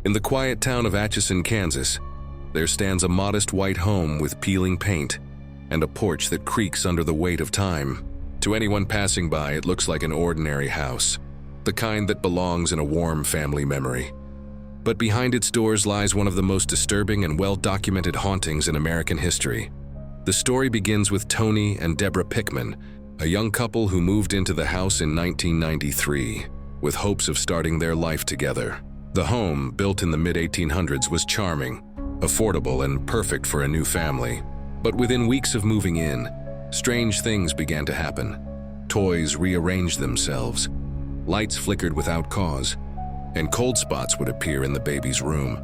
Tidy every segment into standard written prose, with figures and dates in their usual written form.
In the quiet town of Atchison, Kansas, there stands a modest white home with peeling paint and a porch that creaks under the weight of time. To anyone passing by, it looks like an ordinary house, the kind that belongs in a warm family memory. But behind its doors lies one of the most disturbing and well-documented hauntings in American history. The story begins with Tony and Deborah Pickman, a young couple who moved into the house in 1993 with hopes of starting their life together. The home, built in the mid-1800s, was charming, affordable, and perfect for a new family. But within weeks of moving in, strange things began to happen. Toys rearranged themselves, lights flickered without cause, and cold spots would appear in the baby's room.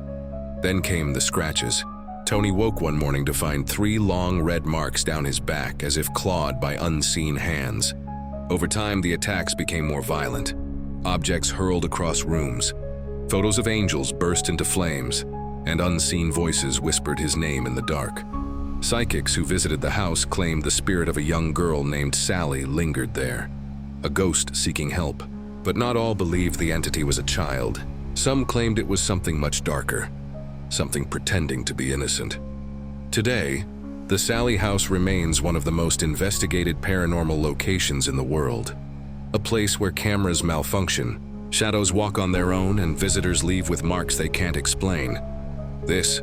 Then came the scratches. Tony woke one morning to find 3 long red marks down his back, as if clawed by unseen hands. Over time, the attacks became more violent. Objects hurled across rooms. Photos of angels burst into flames, and unseen voices whispered his name in the dark. Psychics who visited the house claimed the spirit of a young girl named Sally lingered there, a ghost seeking help. But not all believed the entity was a child. Some claimed it was something much darker, something pretending to be innocent. Today, the Sally house remains one of the most investigated paranormal locations in the world. A place where cameras malfunction, shadows walk on their own, and visitors leave with marks they can't explain. This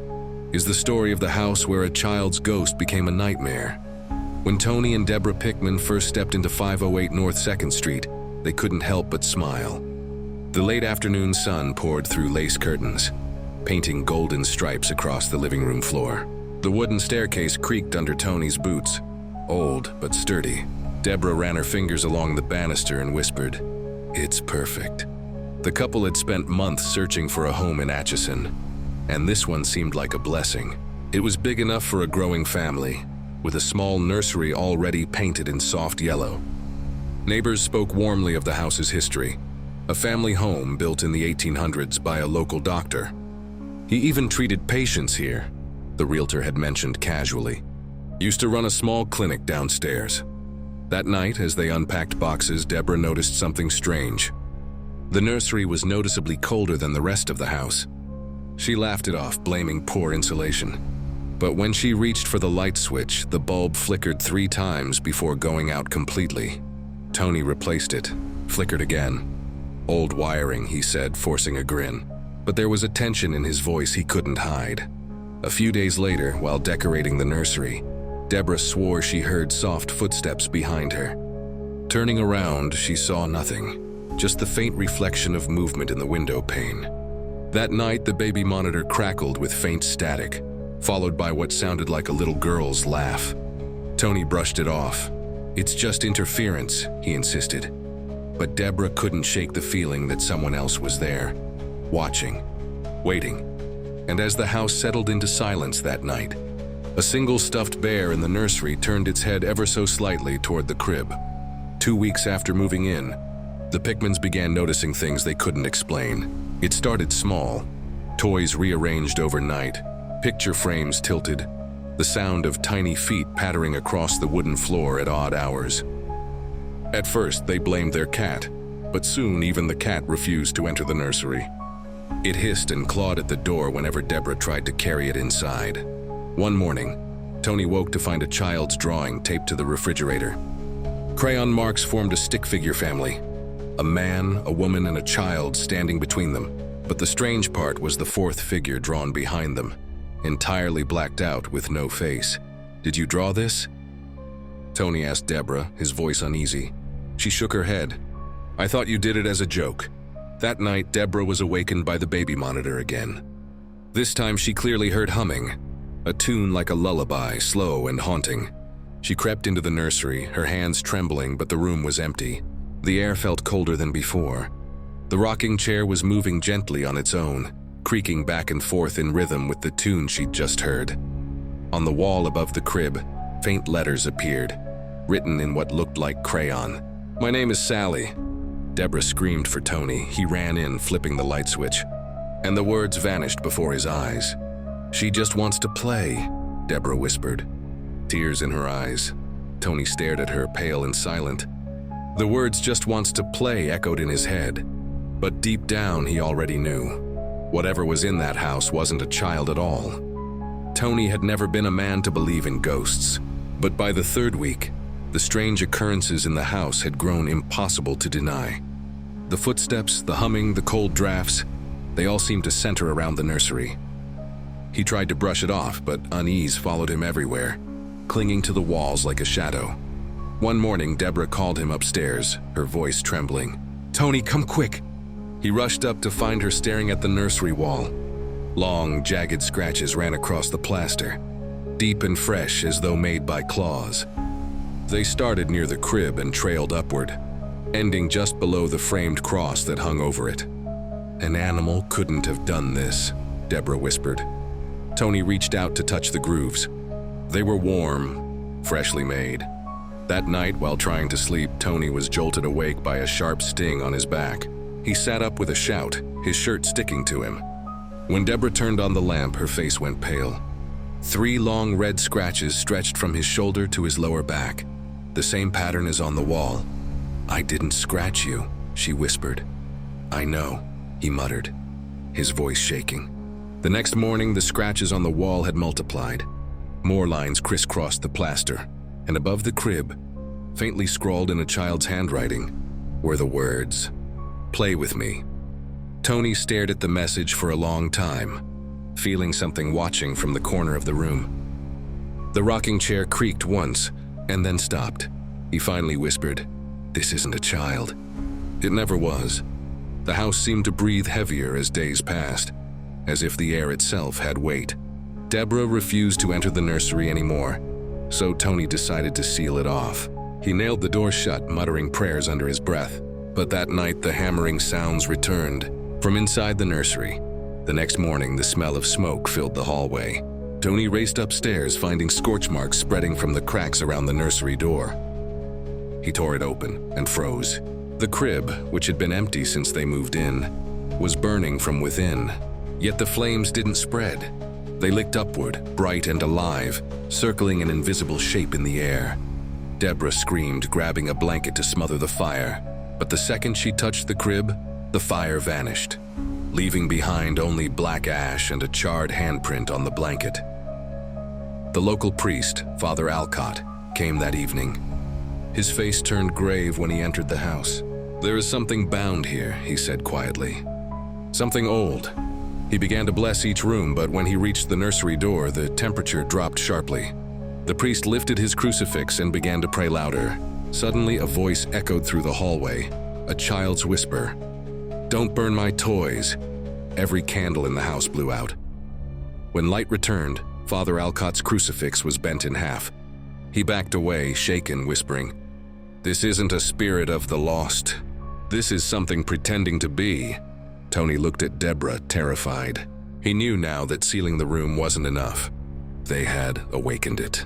is the story of the house where a child's ghost became a nightmare. When Tony and Deborah Pickman first stepped into 508 North 2nd Street, they couldn't help but smile. The late afternoon sun poured through lace curtains, painting golden stripes across the living room floor. The wooden staircase creaked under Tony's boots, old but sturdy. Deborah ran her fingers along the banister and whispered, "It's perfect." The couple had spent months searching for a home in Atchison, and this one seemed like a blessing. It was big enough for a growing family, with a small nursery already painted in soft yellow. Neighbors spoke warmly of the house's history, a family home built in the 1800s by a local doctor. He even treated patients here, the realtor had mentioned casually. Used to run a small clinic downstairs. That night, as they unpacked boxes, Deborah noticed something strange. The nursery was noticeably colder than the rest of the house. She laughed it off, blaming poor insulation. But when she reached for the light switch, the bulb flickered 3 times before going out completely. Tony replaced it, flickered again. "Old wiring," he said, forcing a grin. But there was a tension in his voice he couldn't hide. A few days later, while decorating the nursery, Deborah swore she heard soft footsteps behind her. Turning around, she saw nothing, just the faint reflection of movement in the window pane. That night, the baby monitor crackled with faint static, followed by what sounded like a little girl's laugh. Tony brushed it off. "It's just interference," he insisted. But Deborah couldn't shake the feeling that someone else was there, watching, waiting. And as the house settled into silence that night, a single stuffed bear in the nursery turned its head ever so slightly toward the crib. 2 weeks after moving in, the Pickmans began noticing things they couldn't explain. It started small, toys rearranged overnight, picture frames tilted, the sound of tiny feet pattering across the wooden floor at odd hours. At first, they blamed their cat, but soon even the cat refused to enter the nursery. It hissed and clawed at the door whenever Deborah tried to carry it inside. One morning, Tony woke to find a child's drawing taped to the refrigerator. Crayon marks formed a stick figure family, a man, a woman, and a child standing between them. But the strange part was the 4th figure drawn behind them, entirely blacked out with no face. "Did you draw this?" Tony asked Deborah, his voice uneasy. She shook her head. "I thought you did it as a joke." That night, Deborah was awakened by the baby monitor again. This time she clearly heard humming, a tune like a lullaby, slow and haunting. She crept into the nursery, her hands trembling, but the room was empty. The air felt colder than before. The rocking chair was moving gently on its own, creaking back and forth in rhythm with the tune she'd just heard. On the wall above the crib, faint letters appeared, written in what looked like crayon. "My name is Sally." Deborah screamed for Tony. He ran in, flipping the light switch, and the words vanished before his eyes. "She just wants to play," Deborah whispered, tears in her eyes. Tony stared at her, pale and silent. The words "just wants to play" echoed in his head, but deep down he already knew. Whatever was in that house wasn't a child at all. Tony had never been a man to believe in ghosts, but by the third week, the strange occurrences in the house had grown impossible to deny. The footsteps, the humming, the cold drafts, they all seemed to center around the nursery. He tried to brush it off, but unease followed him everywhere, clinging to the walls like a shadow. One morning, Deborah called him upstairs, her voice trembling. "Tony, come quick!" He rushed up to find her staring at the nursery wall. Long, jagged scratches ran across the plaster, deep and fresh as though made by claws. They started near the crib and trailed upward, ending just below the framed cross that hung over it. "An animal couldn't have done this," Deborah whispered. Tony reached out to touch the grooves. They were warm, freshly made. That night, while trying to sleep, Tony was jolted awake by a sharp sting on his back. He sat up with a shout, his shirt sticking to him. When Deborah turned on the lamp, her face went pale. 3 long red scratches stretched from his shoulder to his lower back, the same pattern as on the wall. "I didn't scratch you," she whispered. "I know," he muttered, his voice shaking. The next morning, the scratches on the wall had multiplied. More lines crisscrossed the plaster, and above the crib, faintly scrawled in a child's handwriting, were the words, "Play with me." Tony stared at the message for a long time, feeling something watching from the corner of the room. The rocking chair creaked once, and then stopped. He finally whispered, "This isn't a child." It never was. The house seemed to breathe heavier as days passed, as if the air itself had weight. Deborah refused to enter the nursery anymore, so Tony decided to seal it off. He nailed the door shut, muttering prayers under his breath. But that night, the hammering sounds returned from inside the nursery. The next morning, the smell of smoke filled the hallway. Tony raced upstairs, finding scorch marks spreading from the cracks around the nursery door. He tore it open and froze. The crib, which had been empty since they moved in, was burning from within. Yet the flames didn't spread. They licked upward, bright and alive, circling an invisible shape in the air. Deborah screamed, grabbing a blanket to smother the fire. But the second she touched the crib, the fire vanished, leaving behind only black ash and a charred handprint on the blanket. The local priest, Father Alcott, came that evening. His face turned grave when he entered the house. "There is something bound here," he said quietly. "Something old." He began to bless each room, but when he reached the nursery door, the temperature dropped sharply. The priest lifted his crucifix and began to pray louder. Suddenly, a voice echoed through the hallway, a child's whisper. "Don't burn my toys." Every candle in the house blew out. When light returned, Father Alcott's crucifix was bent in half. He backed away, shaken, whispering, "This isn't a spirit of the lost. This is something pretending to be." Tony looked at Deborah, terrified. He knew now that sealing the room wasn't enough. They had awakened it.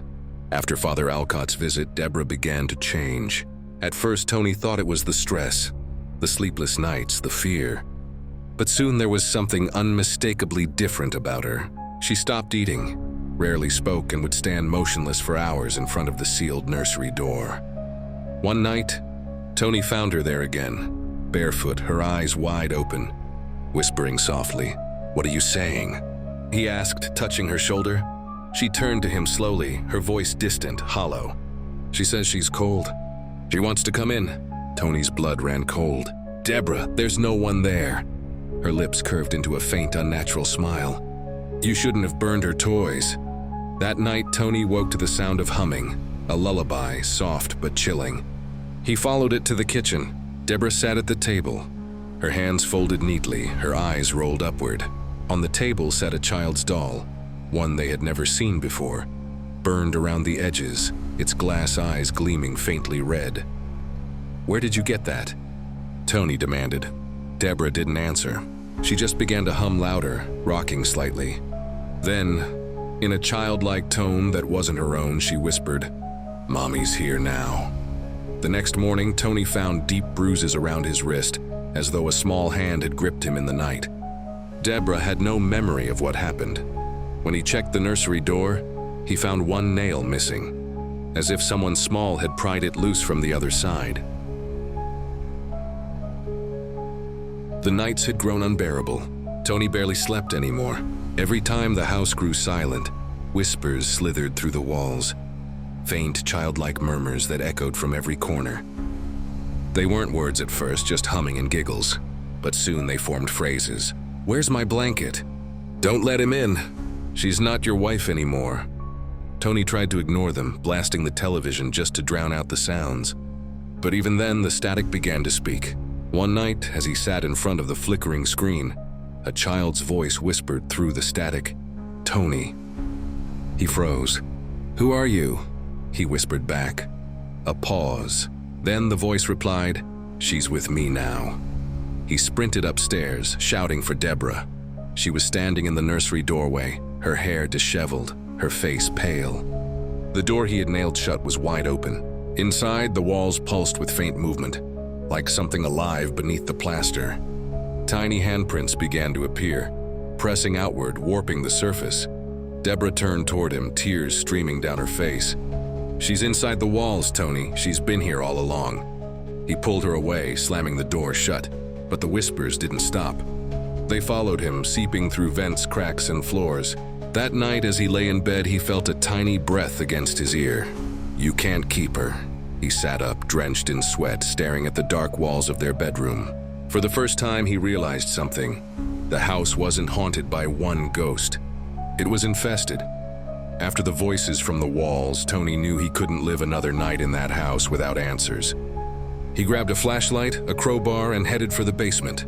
After Father Alcott's visit, Deborah began to change. At first, Tony thought it was the stress, the sleepless nights, the fear. But soon there was something unmistakably different about her. She stopped eating, rarely spoke, and would stand motionless for hours in front of the sealed nursery door. One night, Tony found her there again, barefoot, her eyes wide open, whispering softly. "What are you saying?" he asked, touching her shoulder. She turned to him slowly, her voice distant, hollow. "She says she's cold. She wants to come in." Tony's blood ran cold. "Deborah, there's no one there." Her lips curved into a faint, unnatural smile. "You shouldn't have burned her toys." That night, Tony woke to the sound of humming, a lullaby, soft but chilling. He followed it to the kitchen. Deborah sat at the table, her hands folded neatly, her eyes rolled upward. On the table sat a child's doll, one they had never seen before, burned around the edges, its glass eyes gleaming faintly red. "Where did you get that?" Tony demanded. Deborah didn't answer. She just began to hum louder, rocking slightly. Then, in a childlike tone that wasn't her own, she whispered, "Mommy's here now." The next morning, Tony found deep bruises around his wrist, as though a small hand had gripped him in the night. Deborah had no memory of what happened. When he checked the nursery door, he found one nail missing, as if someone small had pried it loose from the other side. The nights had grown unbearable. Tony barely slept anymore. Every time the house grew silent, whispers slithered through the walls, faint childlike murmurs that echoed from every corner. They weren't words at first, just humming and giggles, but soon they formed phrases. "Where's my blanket? Don't let him in. She's not your wife anymore." Tony tried to ignore them, blasting the television just to drown out the sounds. But even then, the static began to speak. One night, as he sat in front of the flickering screen, a child's voice whispered through the static, "Tony." He froze. "Who are you?" he whispered back. A pause. Then the voice replied, "She's with me now." He sprinted upstairs, shouting for Deborah. She was standing in the nursery doorway, her hair disheveled, her face pale. The door he had nailed shut was wide open. Inside, the walls pulsed with faint movement, like something alive beneath the plaster. Tiny handprints began to appear, pressing outward, warping the surface. Deborah turned toward him, tears streaming down her face. "She's inside the walls, Tony. She's been here all along." He pulled her away, slamming the door shut, but the whispers didn't stop. They followed him, seeping through vents, cracks, and floors. That night, as he lay in bed, he felt a tiny breath against his ear. "You can't keep her." He sat up, drenched in sweat, staring at the dark walls of their bedroom. For the first time, he realized something. The house wasn't haunted by one ghost. It was infested. After the voices from the walls, Tony knew he couldn't live another night in that house without answers. He grabbed a flashlight, a crowbar, and headed for the basement.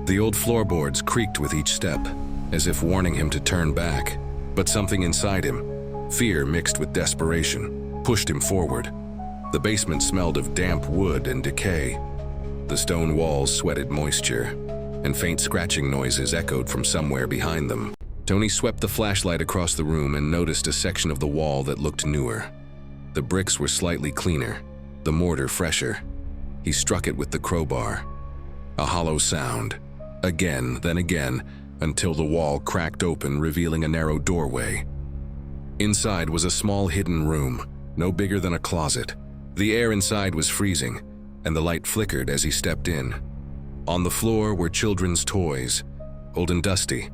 The old floorboards creaked with each step, as if warning him to turn back. But something inside him, fear mixed with desperation, pushed him forward. The basement smelled of damp wood and decay. The stone walls sweated moisture, and faint scratching noises echoed from somewhere behind them. Tony swept the flashlight across the room and noticed a section of the wall that looked newer. The bricks were slightly cleaner, the mortar fresher. He struck it with the crowbar. A hollow sound. Again, then again, until the wall cracked open, revealing a narrow doorway. Inside was a small hidden room, no bigger than a closet. The air inside was freezing, and the light flickered as he stepped in. On the floor were children's toys, old and dusty,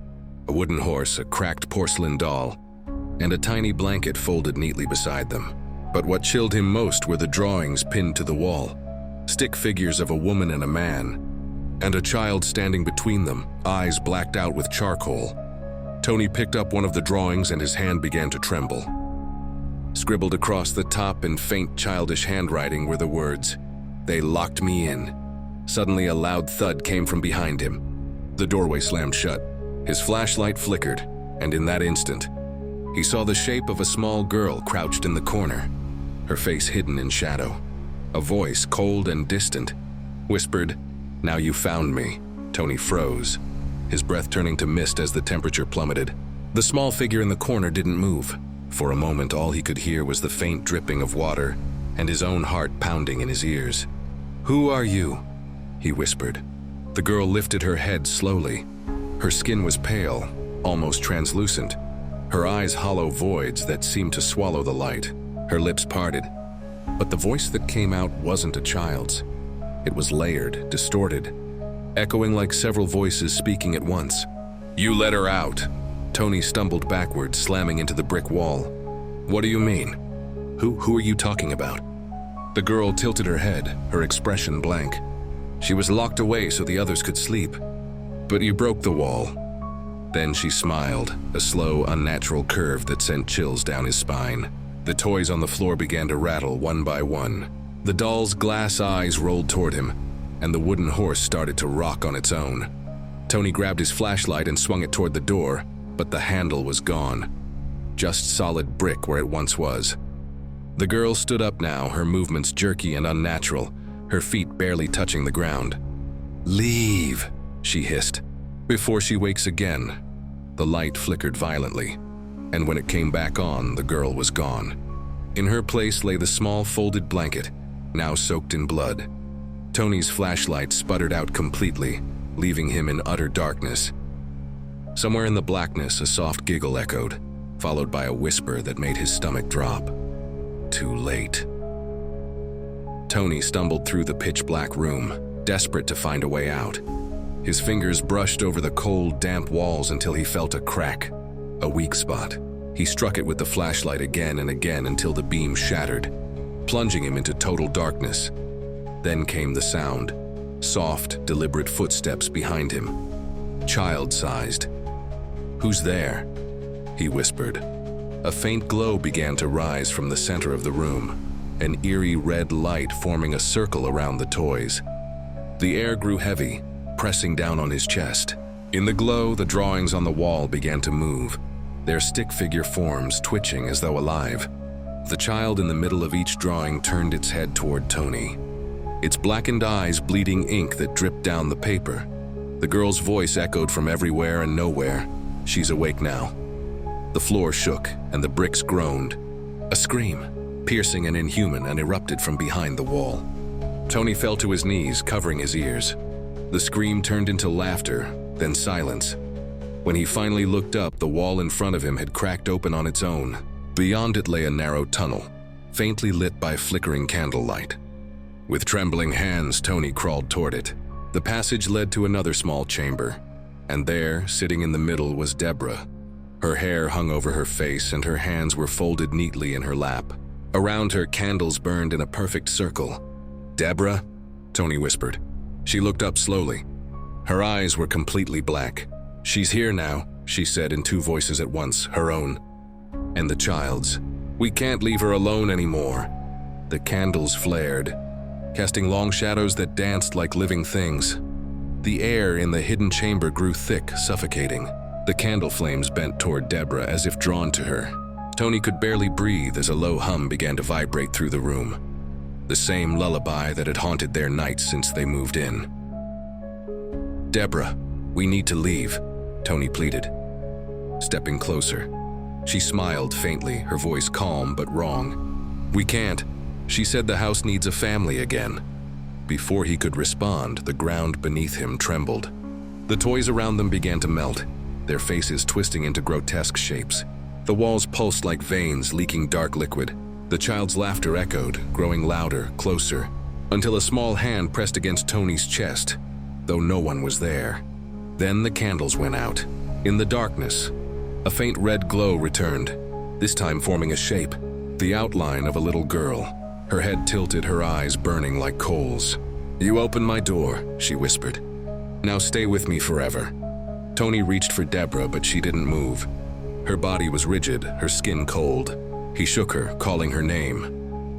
a wooden horse, a cracked porcelain doll, and a tiny blanket folded neatly beside them. But what chilled him most were the drawings pinned to the wall, stick figures of a woman and a man, and a child standing between them, eyes blacked out with charcoal. Tony picked up one of the drawings and his hand began to tremble. Scribbled across the top in faint childish handwriting were the words, "They locked me in." Suddenly a loud thud came from behind him. The doorway slammed shut. His flashlight flickered, and in that instant, he saw the shape of a small girl crouched in the corner, her face hidden in shadow. A voice, cold and distant, whispered, "Now you found me." Tony froze, his breath turning to mist as the temperature plummeted. The small figure in the corner didn't move. For a moment, all he could hear was the faint dripping of water and his own heart pounding in his ears. "Who are you?" he whispered. The girl lifted her head slowly. Her skin was pale, almost translucent, her eyes hollow voids that seemed to swallow the light. Her lips parted, but the voice that came out wasn't a child's. It was layered, distorted, echoing like several voices speaking at once. "You let her out." Tony stumbled backward, slamming into the brick wall. "What do you mean? Who are you talking about?" The girl tilted her head, her expression blank. "She was locked away so the others could sleep. But you broke the wall." Then she smiled, a slow, unnatural curve that sent chills down his spine. The toys on the floor began to rattle one by one. The doll's glass eyes rolled toward him, and the wooden horse started to rock on its own. Tony grabbed his flashlight and swung it toward the door, but the handle was gone. Just solid brick where it once was. The girl stood up now, her movements jerky and unnatural, her feet barely touching the ground. "Leave," she hissed. "Before she wakes again." The light flickered violently, and when it came back on, the girl was gone. In her place lay the small folded blanket, now soaked in blood. Tony's flashlight sputtered out completely, leaving him in utter darkness. Somewhere in the blackness, a soft giggle echoed, followed by a whisper that made his stomach drop. Too late. Tony stumbled through the pitch-black room, desperate to find a way out. His fingers brushed over the cold, damp walls until he felt a crack, a weak spot. He struck it with the flashlight again and again until the beam shattered, plunging him into total darkness. Then came the sound, soft, deliberate footsteps behind him, child-sized. "Who's there?" he whispered. A faint glow began to rise from the center of the room, an eerie red light forming a circle around the toys. The air grew heavy, pressing down on his chest. In the glow, the drawings on the wall began to move, their stick figure forms twitching as though alive. The child in the middle of each drawing turned its head toward Tony, its blackened eyes bleeding ink that dripped down the paper. The girl's voice echoed from everywhere and nowhere. "She's awake now." The floor shook and the bricks groaned. A scream, piercing and inhuman, and erupted from behind the wall. Tony fell to his knees, covering his ears. The scream turned into laughter, then silence. When he finally looked up, the wall in front of him had cracked open on its own. Beyond it lay a narrow tunnel, faintly lit by flickering candlelight. With trembling hands, Tony crawled toward it. The passage led to another small chamber, and there, sitting in the middle, was Deborah. Her hair hung over her face and her hands were folded neatly in her lap. Around her, candles burned in a perfect circle. "Deborah?" Tony whispered. She looked up slowly. Her eyes were completely black. "She's here now," she said in two voices at once, her own and the child's. "We can't leave her alone anymore." The candles flared, casting long shadows that danced like living things. The air in the hidden chamber grew thick, suffocating. The candle flames bent toward Deborah as if drawn to her. Tony could barely breathe as a low hum began to vibrate through the room, the same lullaby that had haunted their nights since they moved in. "Deborah, we need to leave," Tony pleaded, stepping closer. She smiled faintly, her voice calm but wrong. "We can't. She said the house needs a family again." Before he could respond, the ground beneath him trembled. The toys around them began to melt, their faces twisting into grotesque shapes. The walls pulsed like veins, leaking dark liquid. The child's laughter echoed, growing louder, closer, until a small hand pressed against Tony's chest, though no one was there. Then the candles went out. In the darkness, a faint red glow returned, this time forming a shape, the outline of a little girl, her head tilted, her eyes burning like coals. "You opened my door," she whispered. "Now stay with me forever." Tony reached for Deborah, but she didn't move. Her body was rigid, her skin cold. He shook her, calling her name,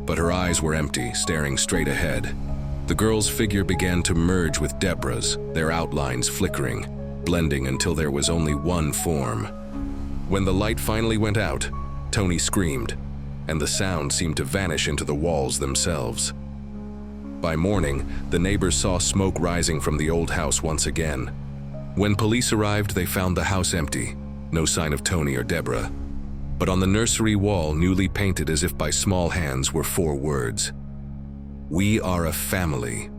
but her eyes were empty, staring straight ahead. The girl's figure began to merge with Deborah's, their outlines flickering, blending until there was only one form. When the light finally went out, Tony screamed, and the sound seemed to vanish into the walls themselves. By morning, the neighbors saw smoke rising from the old house once again. When police arrived, they found the house empty, no sign of Tony or Deborah. But on the nursery wall, newly painted as if by small hands, were 4 words. "We are a family."